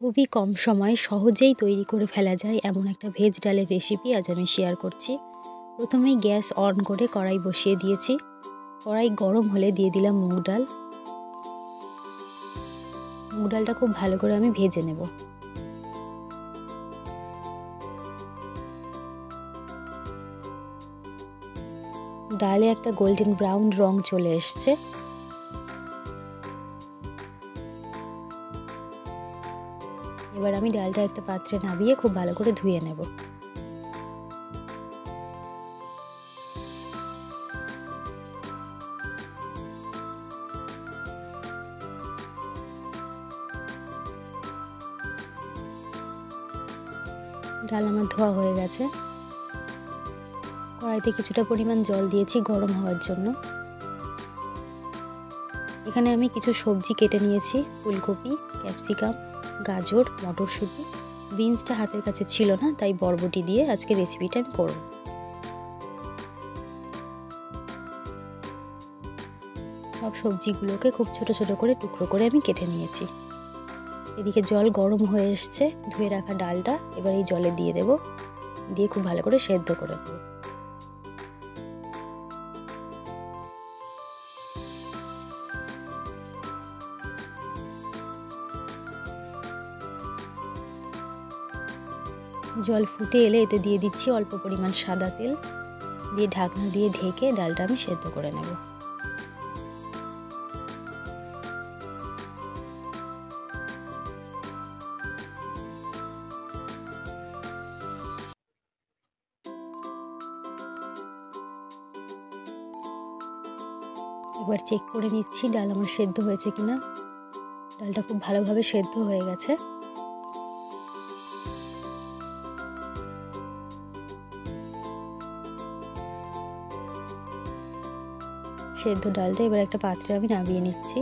খুবই কম সময়ে সহজেই তৈরি করে ফেলা যায় এমন একটা ভেজ ডালের রেসিপি আজ আমি শেয়ার করছি। প্রথমেই গ্যাস অন করে কড়াই বসিয়ে দিয়েছি। কড়াই গরম হলে দিয়ে দিলাম মুগ ডাল। মুগ ডালটা খুব ভালো করে আমি ভেজে নেব। ডালে একটা গোল্ডেন ব্রাউন রং চলে এসছে। এবার আমি ডালটা একটা পাত্রে নামিয়ে খুব ভালো করে ধুয়ে নেব। ডাল আমার ধোয়া হয়ে গেছে। কড়াইতে কিছুটা পরিমাণ জল দিয়েছি গরম হওয়ার জন্য। এখানে আমি কিছু সবজি কেটে নিয়েছি, ফুলকপি, ক্যাপসিকাম, গাজর, মটরশুঁটি। বিনসটা হাতের কাছে ছিল না, তাই বরবটি দিয়ে আজকে রেসিপিটা আমি করব। সব সবজিগুলোকে খুব ছোট ছোট করে টুকরো করে আমি কেটে নিয়েছি। এদিকে জল গরম হয়ে এসছে। ধুয়ে রাখা ডালটা এবার এই জলে দিয়ে দেব, দিয়ে খুব ভালো করে সেদ্ধ করে দেব। জল ফুটে এলে এতে দিয়ে দিচ্ছি অল্প পরিমাণ সাদা তেল, দিয়ে ঢাকনা দিয়ে ঢেকে ডালটা আমি সেদ্ধ করে নেব। এবার চেক করে নিচ্ছি ডাল আমার সেদ্ধ হয়েছে কিনা। ডালটা খুব ভালোভাবে সেদ্ধ হয়ে গেছে। সেদ্ধ ডালটা এবার একটা পাত্রে আমি নামিয়ে নিচ্ছি।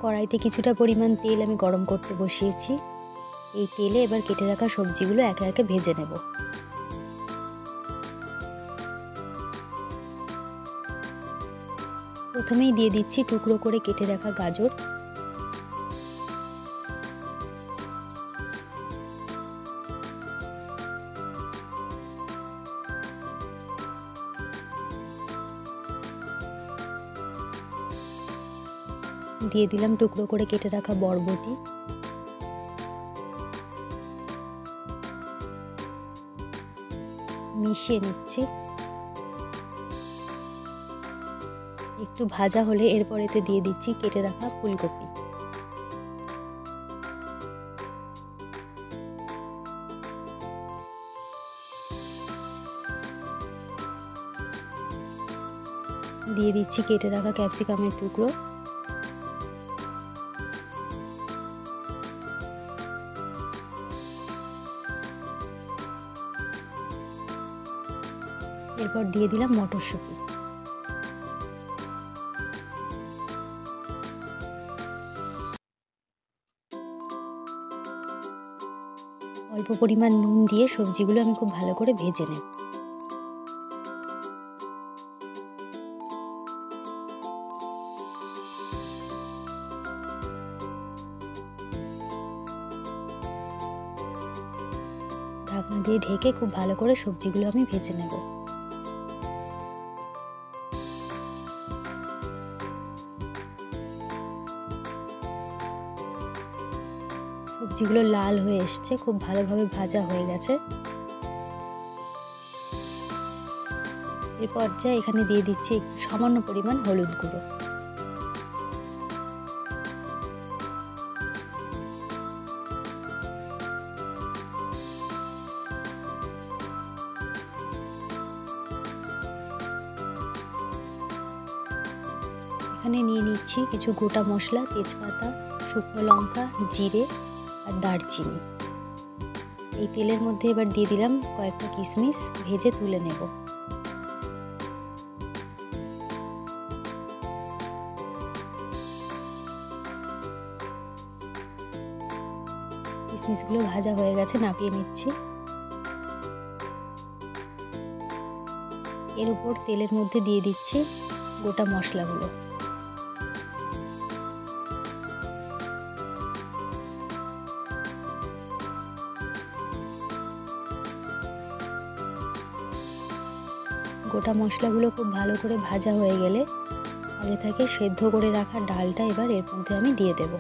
কড়াইতে কিছুটা পরিমাণ তেল আমি গরম করতে বসিয়েছি। এই তেলে এবার কেটে রাখা সবজিগুলো একে একে ভেজে নেব। প্রথমেই দিয়ে দিচ্ছি টুকরো করে কেটে রাখা গাজর। দিয়ে দিলাম টুকরো করে কেটে রাখা বরবটি। মিশিয়ে নিচ্ছি। একটু ভাজা হলে এরপর এতে দিয়ে দিচ্ছি কেটে রাখা ফুলকপি। দিয়ে দিচ্ছি কেটে রাখা ক্যাপসিকামের টুকরো। এরপর দিয়ে দিলাম মটরশুঁটি। অল্প পরিমাণ নুন দিয়ে সবজিগুলো আমি খুব ভালো করে ভেজে নেব। ঢাকনা দিয়ে ঢেকে খুব ভালো করে সবজিগুলো আমি ভেজে নেব। সবজিগুলো লাল হয়ে এসছে, খুব ভালোভাবে ভাজা হয়ে গেছে। এই পর্যায়ে এখানে দিয়ে দিচ্ছি একটু সামান্য পরিমাণ হলুদ গুঁড়ো। এখানে নিয়ে নিচ্ছি কিছু গোটা মশলা, তেজপাতা, শুকনো লঙ্কা, জিরে আর দারচিনি। এই তেলের মধ্যে এবার দিয়ে দিলাম কয়েকটা কিশমিশ, ভেজে তুলে নেব। কিশমিশগুলো ভাজা হয়ে গেছে, নামিয়ে নিচ্ছি। এর উপর তেলের মধ্যে দিয়ে দিচ্ছি গোটা মশলাগুলো। গোটা মশলাগুলো খুব ভালো করে ভাজা হয়ে গেলে আগে থেকে সেদ্ধ করে রাখা ডালটা এবার এর মধ্যে আমি দিয়ে দেব।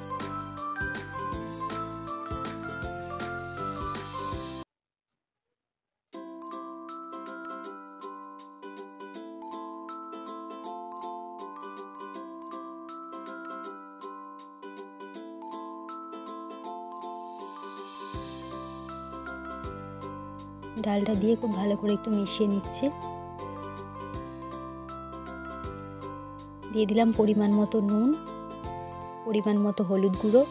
ডালটা দিয়ে খুব ভালো করে একটু মিশিয়ে নিচ্ছি। দিয়ে দিলাম পরিমাণ মতো নুন, পরিমাণ মতো হলুদ গুঁড়ো,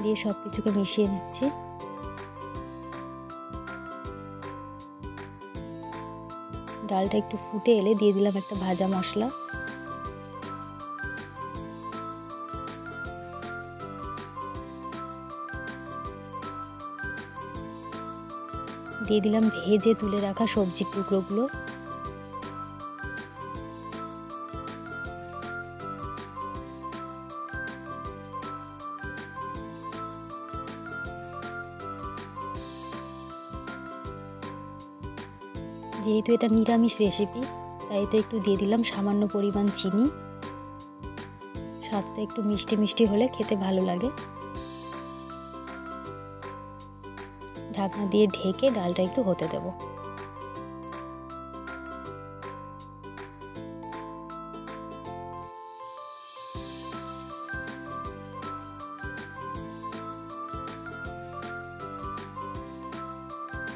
দিয়ে সব কিছুকে মিশিয়ে নিচ্ছি। ডালটা একটু ফুটে এলে দিয়ে দিলাম একটা ভাজা মশলা। দিয়ে দিলাম ভেজে তুলে রাখা সবজির টুকরোগুলো। যেহেতু এটা নিরামিষ রেসিপি তাই এতে একটু দিয়ে দিলাম সামান্য পরিমাণ চিনি। স্বাদটা একটু মিষ্টি মিষ্টি হলে খেতে ভালো লাগে। ঢাকনা দিয়ে ঢেকে ডালটা একটু হতে দেব।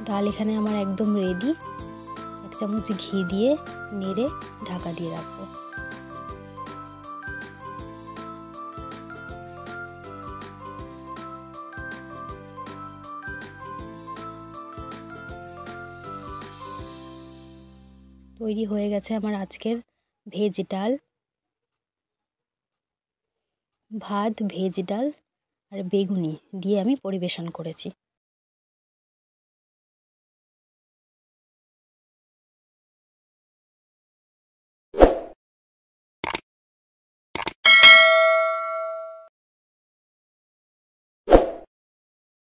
ডাল এখানে আমার একদম রেডি। এক চামচ ঘি দিয়ে নেড়ে ঢাকা দিয়ে রাখবো। তৈরি হয়ে গেছে আমার আজকের ভেজ ডাল। ভাত, ভেজ ডাল আর বেগুনি দিয়ে আমি পরিবেশন করেছি।